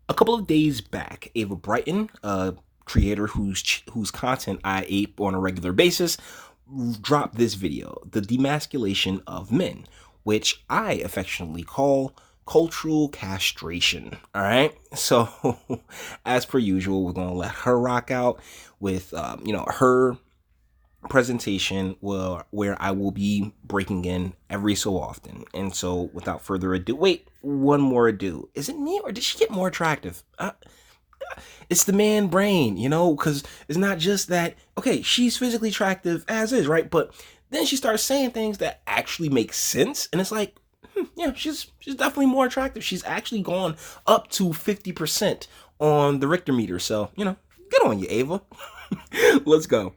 A couple of days back, Ava Brighton, a creator whose content I ape on a regular basis, dropped this video, The Demasculation of Men, which I affectionately call cultural castration. All right. So, as per usual, we're going to let her rock out with, her presentation where I will be breaking in every so often. And so, without further ado, wait, one more ado. Is it me or did she get more attractive? It's the man brain, because it's not just that, okay, she's physically attractive as is, right? But then she starts saying things that actually make sense. And it's like, yeah, she's definitely more attractive. She's actually gone up to 50% on the Richter meter. So, good on you, Ava. Let's go.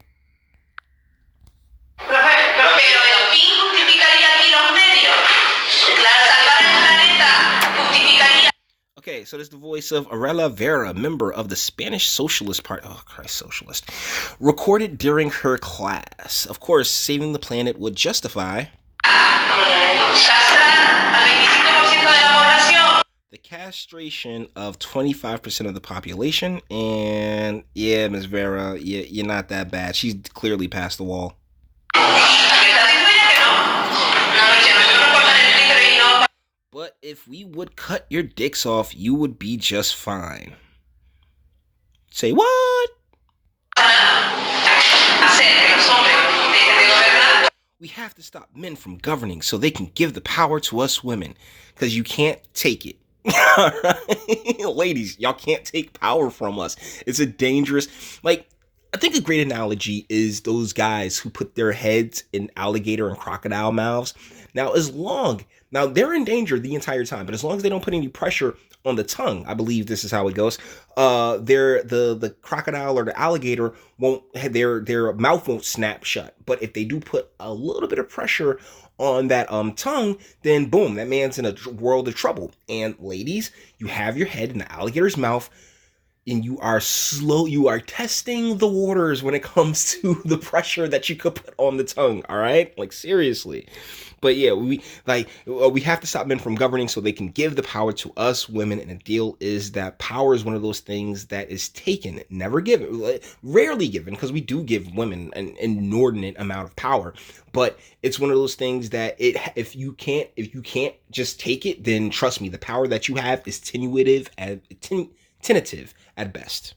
Okay, so this is the voice of Arela Vera, member of the Spanish Socialist Party. Oh, Christ, socialist. Recorded during her class. Of course, saving the planet would justify the castration of 25% of the population. And yeah, Ms. Vera, you're not that bad. She's clearly past the wall. But if we would cut your dicks off, you would be just fine. Say what? We have to stop men from governing so they can give the power to us women. Because you can't take it. Ladies, y'all can't take power from us. It's a dangerous... I think a great analogy is those guys who put their heads in alligator and crocodile mouths. Now, they're in danger the entire time, but as long as they don't put any pressure on the tongue, I believe this is how it goes, the crocodile or the alligator won't, their mouth won't snap shut. But if they do put a little bit of pressure on that tongue, then boom, that man's in a world of trouble. And ladies, you have your head in the alligator's mouth, and you are testing the waters when it comes to the pressure that you could put on the tongue, all right? Like, seriously. But yeah, we have to stop men from governing so they can give the power to us women. And the deal is that power is one of those things that is taken, never given, rarely given, because we do give women an inordinate amount of power. But it's one of those things that if you can't just take it, then trust me, the power that you have is tentative at best.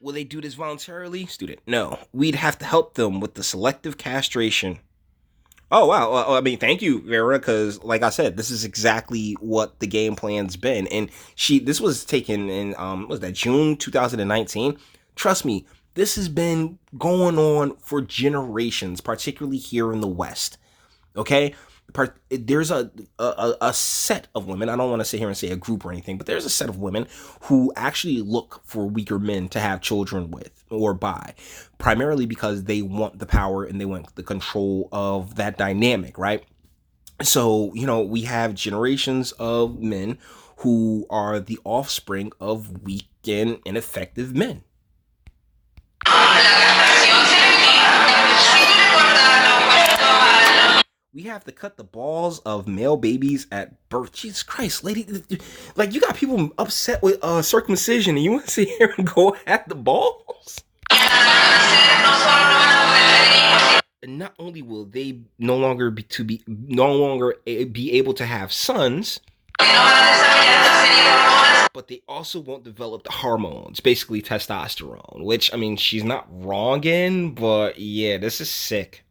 Will they do this voluntarily? Student, no. We'd have to help them with the selective castration. Oh, wow. Well, I mean, thank you, Vera, because like I said, this is exactly what the game plan's been. And this was taken in, June 2019? Trust me, this has been going on for generations, particularly here in the West. Okay? There's a set of women, I don't want to sit here and say a group or anything, but there's a set of women who actually look for weaker men to have children with or by, primarily because they want the power and they want the control of that dynamic, right? So, we have generations of men who are the offspring of weak and ineffective men. We have to cut the balls of male babies at birth. Jesus Christ, lady. Like, you got people upset with circumcision and you want to sit here and go at the balls? And not only will they no longer be able to have sons, but they also won't develop the hormones, basically testosterone, which, I mean, she's not wrong in, but yeah, this is sick.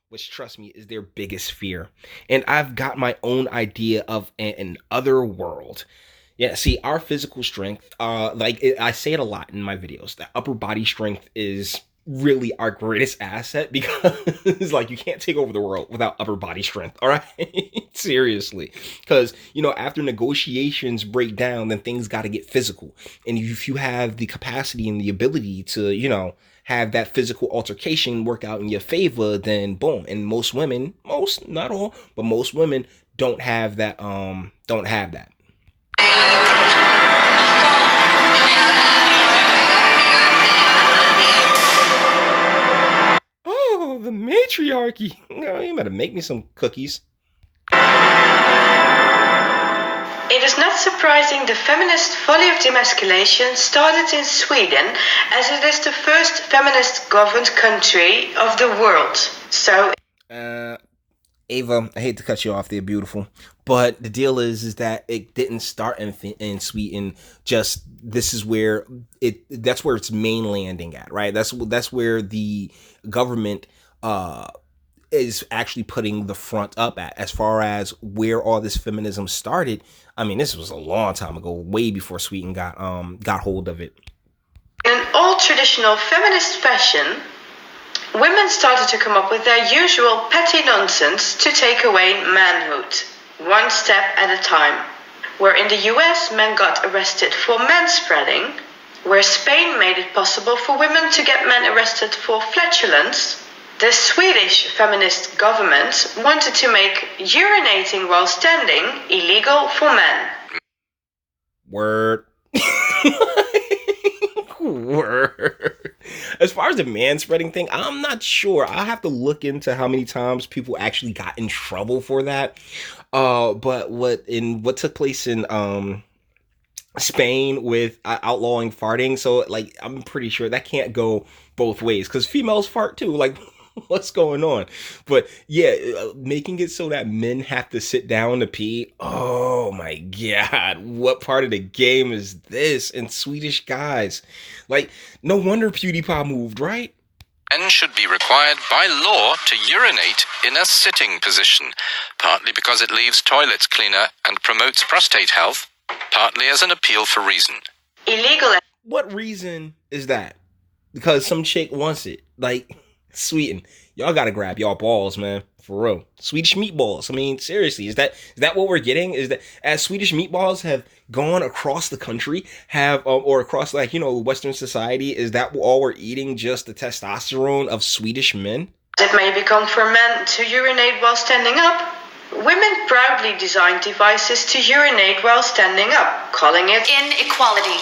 Which, trust me, is their biggest fear. And I've got my own idea of an other world. Yeah, see, our physical strength, I say it a lot in my videos, that upper body strength is really our greatest asset, because you can't take over the world without upper body strength, all right? Seriously. Because, after negotiations break down, then things got to get physical. And if you have the capacity and the ability to, have that physical altercation work out in your favor, then boom. And most women, not all, but most women don't have that, the matriarchy. You better make me some cookies. It is not surprising the feminist folly of demasculation started in Sweden, as it is the first feminist governed country of the world. So, Ava, I hate to cut you off there, beautiful, but the deal is that it didn't start in Sweden. Just this is where that's where it's mainlanding at, right? That's where the government is actually putting the front up at, as far as where all this feminism started. I mean, this was a long time ago, way before Sweden got hold of it. In an old traditional feminist fashion, women started to come up with their usual petty nonsense to take away manhood, one step at a time. Where in the US men got arrested for manspreading, where Spain made it possible for women to get men arrested for flatulence, the Swedish feminist government wanted to make urinating while standing illegal for men. Word. Word. As far as the manspreading thing, I'm not sure. I'll have to look into how many times people actually got in trouble for that. But what took place in Spain with outlawing farting, so like I'm pretty sure that can't go both ways, because females fart too. Like, what's going on? But yeah, making it so that men have to sit down to pee. Oh my God, what part of the game is this? And Swedish guys, like, no wonder PewDiePie moved, right? Men should be required by law to urinate in a sitting position, partly because it leaves toilets cleaner and promotes prostate health, partly as an appeal for reason. Illegal. What reason is that? Because some chick wants it. Like, Sweden, y'all gotta grab y'all balls, man, for real. Swedish Meatballs. I mean, seriously, is that what we're getting? Is that as Swedish Meatballs have gone across the country, or across, like, Western society, is that all we're eating, just the testosterone of Swedish men? It may become for men to urinate while standing up. Women proudly designed devices to urinate while standing up, calling it inequality.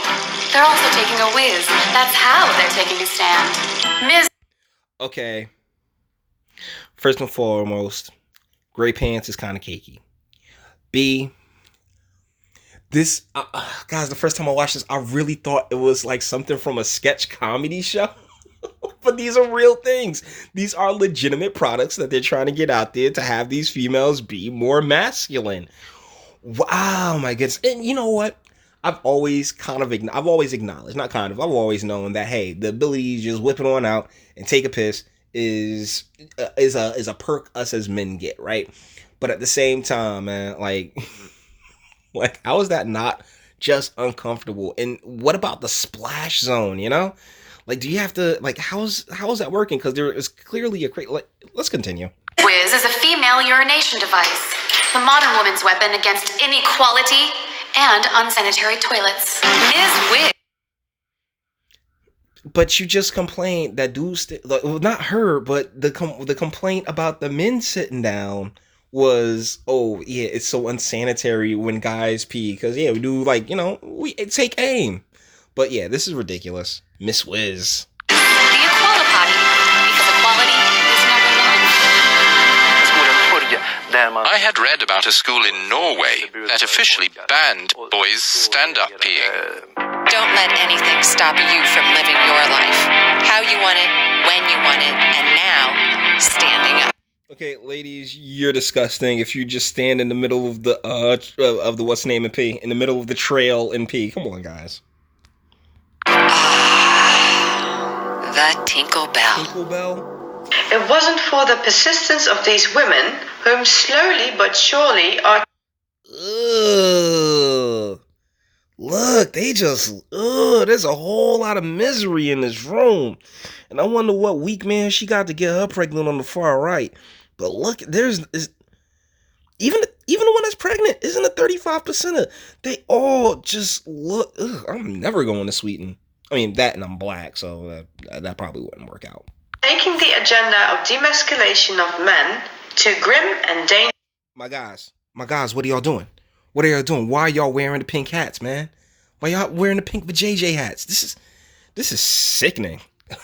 They're also taking a whiz. That's how they're taking a stand. Ms. Okay, first and foremost, gray pants is kind of cakey. B, this, guys, the first time I watched this, I really thought it was like something from a sketch comedy show. But these are real things. These are legitimate products that they're trying to get out there to have these females be more masculine. Wow, my goodness. And you know what? I've always acknowledged, I've always known that, hey, the ability to just whip it on out and take a piss is a perk us as men get, right? But at the same time, man, like how is that not just uncomfortable? And what about the splash zone, Like, do you have to, like, how's that working? Because there is clearly let's continue. Whiz is a female urination device, the modern woman's weapon against inequality and unsanitary toilets. Ms. Whiz. But you just complained that dudes, not her, but the complaint about the men sitting down was, oh yeah, it's so unsanitary when guys pee, because yeah, we do, like, we take aim. But yeah, this is ridiculous. Miss Whiz. The equality party, because equality is number one. I had read about a school in Norway that officially banned boys stand-up peeing. Don't let anything stop you from living your life. How you want it, when you want it, and now, standing up. Okay, ladies, you're disgusting if you just stand in the middle of the what's name and pee, in the middle of the trail and pee. Come on, guys. The Tinkle Bell. Tinkle Bell? It wasn't for the persistence of these women, whom slowly but surely are... Ugh. Look, there's a whole lot of misery in this room. And I wonder what weak man she got to get her pregnant on the far right. But look, even the one that's pregnant, isn't it 35%? They all just look, I'm never going to Sweden. I mean, that, and I'm black, so that probably wouldn't work out. Taking the agenda of demasculation of men to grim and dangerous... My guys, what are y'all doing? What are y'all doing? Why are y'all wearing the pink hats, man? Why y'all wearing the pink vajayjay hats? This is sickening.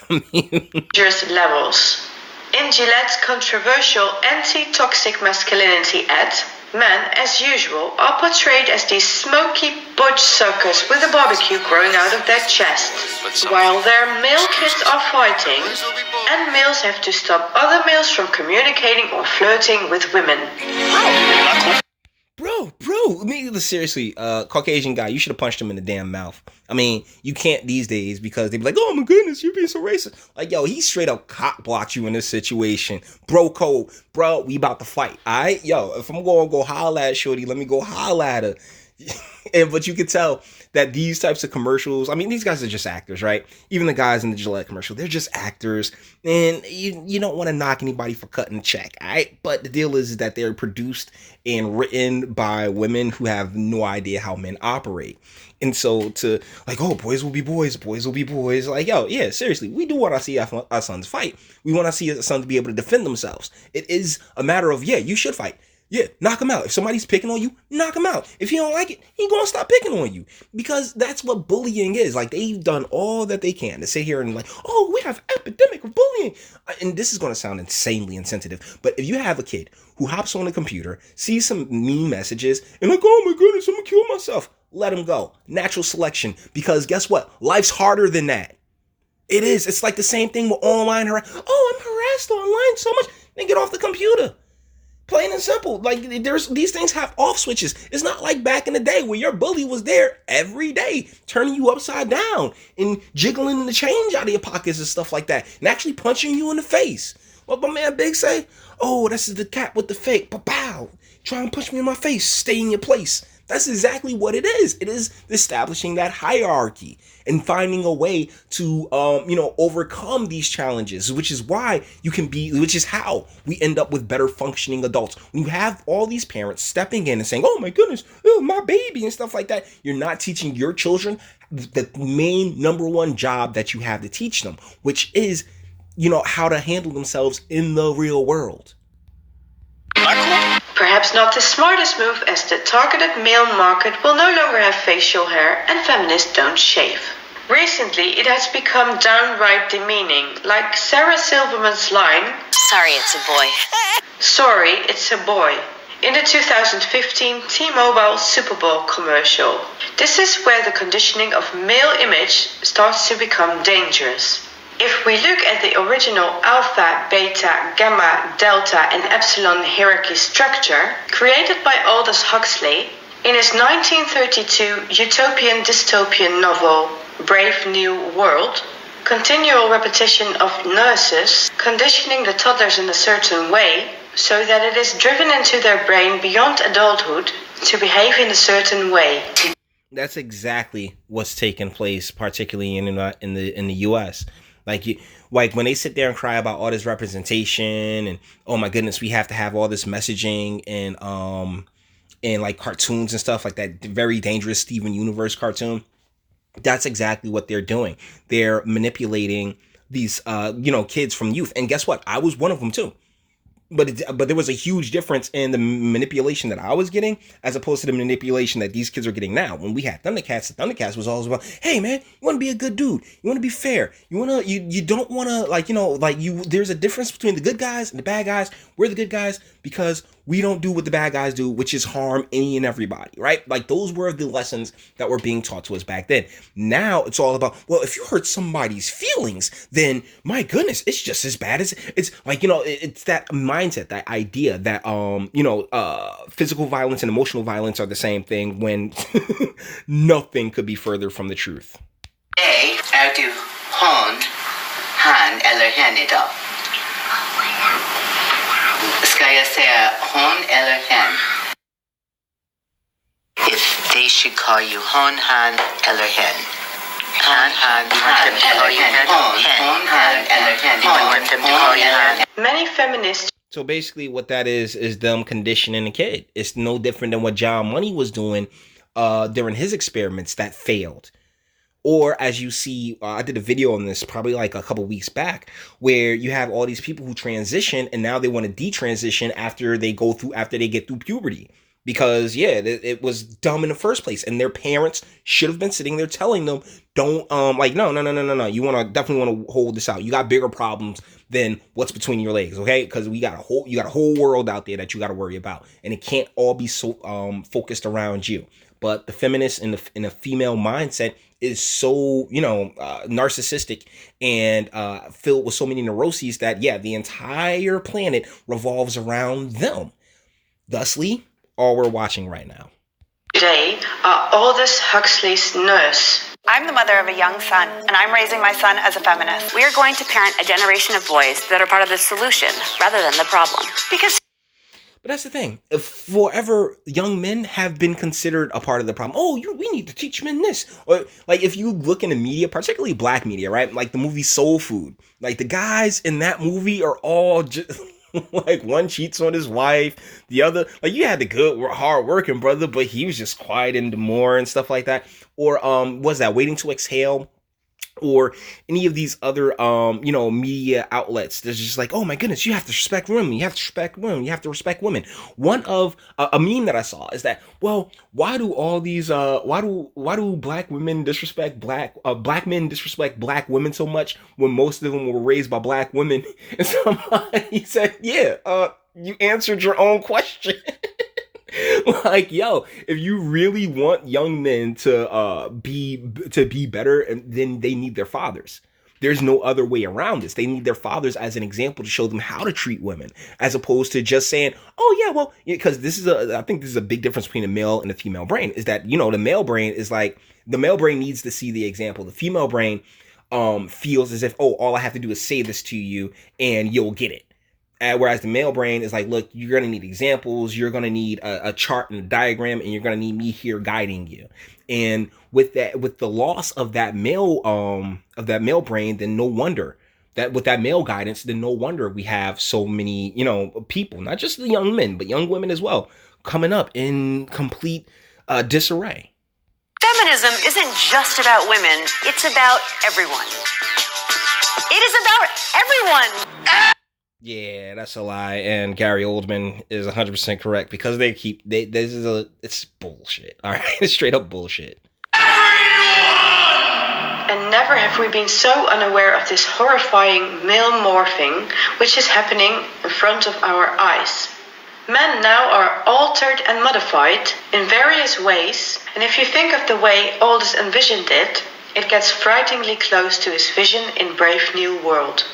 I mean... dangerous levels. In Gillette's controversial anti-toxic masculinity ad, men, as usual, are portrayed as these smoky butch suckers with a barbecue growing out of their chest, while their male kids are fighting, and males have to stop other males from communicating or flirting with women. Bro, I mean, seriously, Caucasian guy, you should have punched him in the damn mouth. I mean, you can't these days because they be like, oh my goodness, you're being so racist. Like, yo, he straight up cock blocked you in this situation. Bro code, bro, we about to fight. All right, yo, if I'm going to go holla at shorty, let me go holla at her. But you can tell that these types of commercials, I mean, these guys are just actors, right? Even the guys in the Gillette commercial, they're just actors. And you don't want to knock anybody for cutting a check, all right? But the deal is that they're produced and written by women who have no idea how men operate. And so to like, oh, boys will be boys, boys will be boys. Like, yo, yeah, seriously, we do want to see our sons fight. We want to see our sons be able to defend themselves. It is a matter of, yeah, you should fight. Yeah, knock him out. If somebody's picking on you, knock him out. If you don't like it, he gonna stop picking on you. Because that's what bullying is. Like, they've done all that they can to sit here and like, oh, we have epidemic of bullying. And this is gonna sound insanely insensitive, but if you have a kid who hops on a computer, sees some mean messages, and like, oh my goodness, I'm gonna kill myself, let him go. Natural selection. Because guess what? Life's harder than that. It is. It's like the same thing with online harassment. Oh, I'm harassed online so much. Then get off the computer. Plain and simple. Like, there's these things have off switches. It's not like back in the day where your bully was there every day, turning you upside down and jiggling the change out of your pockets and stuff like that, and actually punching you in the face. What my man Big say? Oh, this is the cat with the fake. Pow! Try and punch me in my face. Stay in your place. That's exactly what it is. It is establishing that hierarchy and finding a way to, overcome these challenges, which is how we end up with better functioning adults. When you have all these parents stepping in and saying, oh my goodness, oh, my baby and stuff like that, you're not teaching your children the main number one job that you have to teach them, which is, how to handle themselves in the real world. Perhaps not the smartest move, as the targeted male market will no longer have facial hair and feminists don't shave. Recently, it has become downright demeaning, like Sarah Silverman's line, Sorry, it's a boy. Sorry, it's a boy, in the 2015 T-Mobile Super Bowl commercial. This is where the conditioning of male image starts to become dangerous. If we look at the original alpha, beta, gamma, delta, and epsilon hierarchy structure created by Aldous Huxley in his 1932 utopian dystopian novel Brave New World, continual repetition of nurses conditioning the toddlers in a certain way so that it is driven into their brain beyond adulthood to behave in a certain way. That's exactly what's taking place, particularly in the U.S. Like when they sit there and cry about all this representation and oh my goodness, we have to have all this messaging and like cartoons and stuff like that very dangerous Steven Universe cartoon. That's exactly what they're doing. They're manipulating these kids from youth. And guess what? I was one of them too. But there was a huge difference in the manipulation that I was getting as opposed to the manipulation that these kids are getting now. When we had Thundercats, the Thundercats was always about, hey man, you want to be a good dude. You want to be fair. You don't want to there's a difference between the good guys and the bad guys. We're the good guys because we don't do what the bad guys do, which is harm any and everybody, right? Like those were the lessons that were being taught to us back then. Now it's all about, well, if you hurt somebody's feelings, then my goodness, it's just as bad as it's like, it's that mindset, that idea that, physical violence and emotional violence are the same thing when nothing could be further from the truth. A är du hon, han eller hen idag? Ska jag säga hon eller hen? If they should call you hon, han eller hen. Han, eller hen. Hon, han eller hen. You want them to call you han. Many feminists. So basically what that is them conditioning a kid. It's no different than what John Money was doing during his experiments that failed. Or as you see, I did a video on this probably like a couple weeks back where you have all these people who transition and now they want to detransition after they get through puberty. because yeah, it was dumb in the first place, and their parents should have been sitting there telling them, don't like no, you definitely want to hold this out. You got bigger problems than what's between your legs, okay? Because you got a whole world out there that you got to worry about, and it can't all be so focused around you. But the feminist in the female mindset is so narcissistic and filled with so many neuroses that yeah, the entire planet revolves around them. Thusly, all we're watching right now. Today are Aldous Huxley's nurse. I'm the mother of a young son, and I'm raising my son as a feminist. We are going to parent a generation of boys that are part of the solution rather than the problem. But that's the thing. If forever young men have been considered a part of the problem. Oh, we need to teach men this. Or like if you look in the media, particularly black media, right? Like the movie Soul Food. Like the guys in that movie are all just like one cheats on his wife, the other, like you had the good, hard working brother, but he was just quiet and demure and stuff like that. Or was that Waiting to Exhale? Or any of these other media outlets that's just like, oh my goodness, you have to respect women, you have to respect women, you have to respect women. One of a meme that I saw is that, well, why do all these why do black women disrespect black men disrespect black women so much when most of them were raised by black women? And somebody said, yeah, you answered your own question. Like, yo, if you really want young men to be better, then they need their fathers. There's no other way around this. They need their fathers as an example to show them how to treat women, as opposed to just saying, oh yeah, well, because I think this is a big difference between the male and the female brain, is that, the male brain is like, the male brain needs to see the example. The female brain feels as if, oh, all I have to do is say this to you and you'll get it. Whereas the male brain is like, look, you're going to need examples, you're going to need a chart and a diagram, and you're going to need me here guiding you. And with the loss of that male brain, then no wonder that with that male guidance, then no wonder we have so many, people, not just the young men, but young women as well, coming up in complete disarray. Feminism isn't just about women, it's about everyone. It is about everyone! Yeah, that's a lie, and Gary Oldman is 100% correct, because it's bullshit. All right, it's straight up bullshit. And never have we been so unaware of this horrifying male morphing, which is happening in front of our eyes. Men now are altered and modified in various ways, and if you think of the way Aldous envisioned it, it gets frighteningly close to his vision in Brave New World.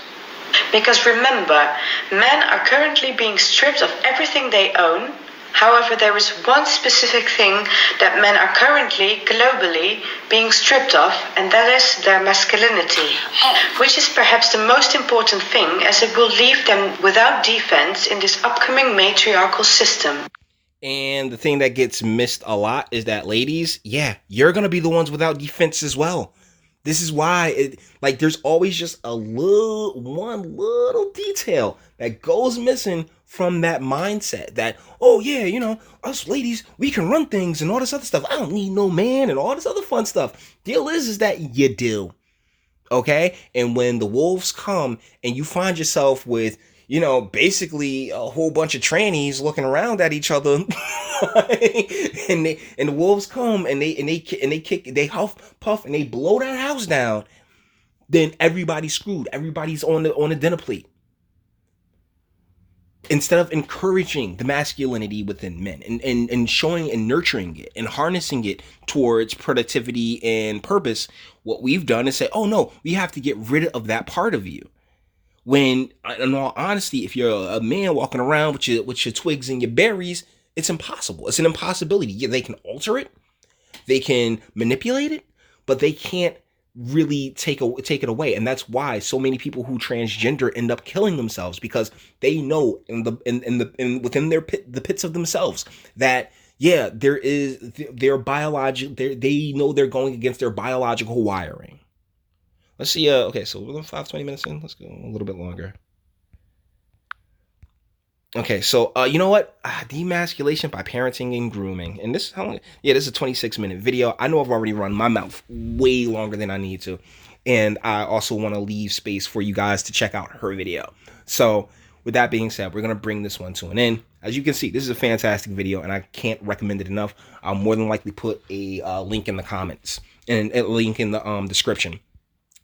Because remember, men are currently being stripped of everything they own. However, there is one specific thing that men are currently, globally, being stripped of, and that is their masculinity, which is perhaps the most important thing, as it will leave them without defense in this upcoming matriarchal system. And the thing that gets missed a lot is that, ladies, yeah, you're going to be the ones without defense as well. This is why there's always just one little detail that goes missing from that mindset that, oh yeah, us ladies, we can run things and all this other stuff. I don't need no man and all this other fun stuff. Deal is that you do. Okay. And when the wolves come and you find yourself with, basically a whole bunch of trannies looking around at each other, and the wolves come and they huff puff and they blow that house down, then everybody's screwed. Everybody's on the dinner plate. Instead of encouraging the masculinity within men and showing and nurturing it and harnessing it towards productivity and purpose, what we've done is say, oh no, we have to get rid of that part of you. When, in all honesty, if you're a man walking around with your twigs and your berries, it's impossible. It's an impossibility. Yeah, they can alter it, they can manipulate it, but they can't really take it away. And that's why so many people who transgender end up killing themselves, because they know within the pits of themselves that yeah, they know they're going against their biological wiring. Let's see. Okay, so we're 20 minutes in. Let's go a little bit longer. Okay, so you know what? Demasculation by parenting and grooming. And this is how long? Yeah, this is a 26-minute video. I know I've already run my mouth way longer than I need to, and I also want to leave space for you guys to check out her video. So with that being said, we're going to bring this one to an end. As you can see, this is a fantastic video, and I can't recommend it enough. I'll more than likely put a link in the comments and a link in the description.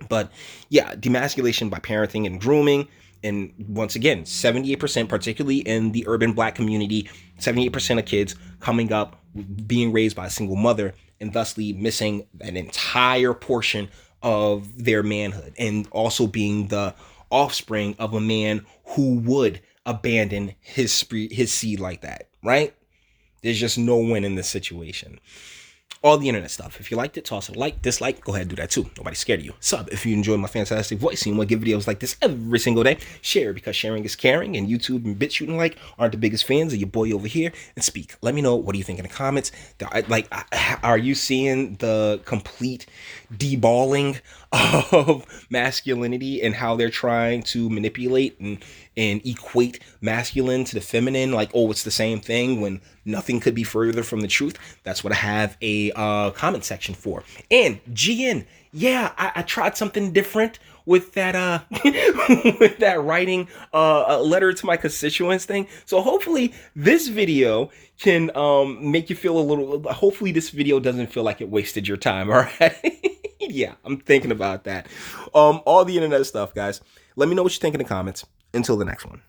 But yeah, demasculation by parenting and grooming. And once again, 78%, particularly in the urban Black community, 78% of kids coming up being raised by a single mother and thusly missing an entire portion of their manhood, and also being the offspring of a man who would abandon his seed like that, right? There's just no win in this situation. All the internet stuff. If you liked it, toss it a like. Dislike, go ahead and do that too. Nobody's scared of you. Sub if you enjoy my fantastic voice and you want to give videos like this every single day. Share, because sharing is caring, and YouTube and BitChute and like aren't the biggest fans of your boy over here. And speak. Let me know, what do you think in the comments? Like, are you seeing the complete deballing of masculinity and how they're trying to manipulate and equate masculine to the feminine, like, oh, it's the same thing, when nothing could be further from the truth? That's what I have a comment section for. And GN, yeah, I tried something different with that with that writing a letter to my constituents thing. So hopefully this video can make you feel a little, hopefully this video doesn't feel like it wasted your time. All right. Yeah, I'm thinking about that. All the internet stuff, guys. Let me know what you think in the comments. Until the next one.